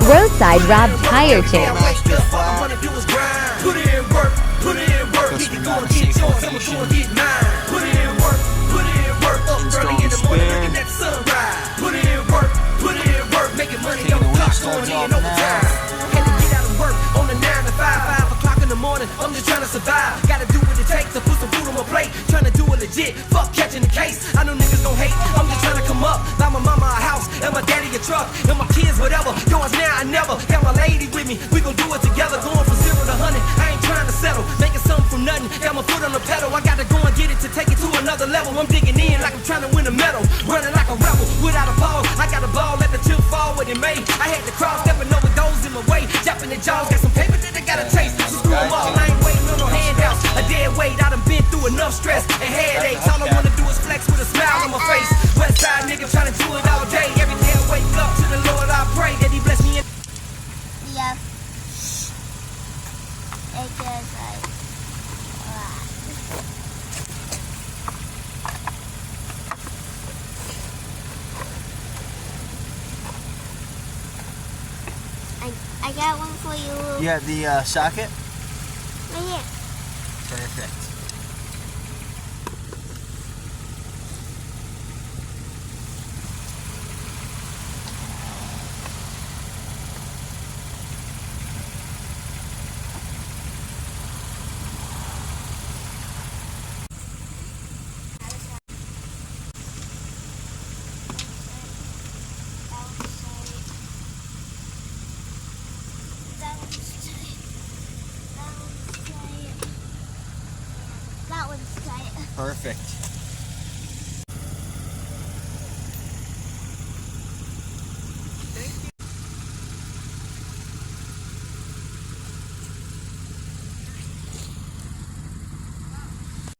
Roadside Rob Tire Chair. Put in work, put in work. Need to go and get yours, I'ma go and get mine. Put in work, up early in the morning, looking at the sunrise. Put in work, making money on the clock, going in overtime. Had to get out of work on the 9 to 5 o'clock in the morning. I'm just trying to survive. Gotta do what it takes to put some food on my plate. Trying to do it legit, fuck catching the case. I know niggas gon' hate, I'm just trying to come up. Buy my mama a house, and my daddy a truck, and my kids whatever. Yours now, I never. Got my lady with me, we gon' do it together. Going from 0 to 100, I ain't trying to settle. Making something from nothing, got my foot on the pedal. I gotta go and get it to take it to another level. I'm digging in like I'm trying to win a medal. Running like a rebel, without a pause. I got a ball, let the tip fall with it made. I had to cross, stepping over those in my way. Japping the jaws, got some paper that I gotta chase. So screw them all, I ain't waiting on no handouts. A dead weight, I done been through enough stress and headaches. All I wanna do is flex with a smile on my face. Westside nigga trying to do it all day. Every day I wake up to the Lord, I pray that he bless me in. Yeah. It goes like I got one for you. You have the socket? Right here. Perfect. That one's tight. Perfect.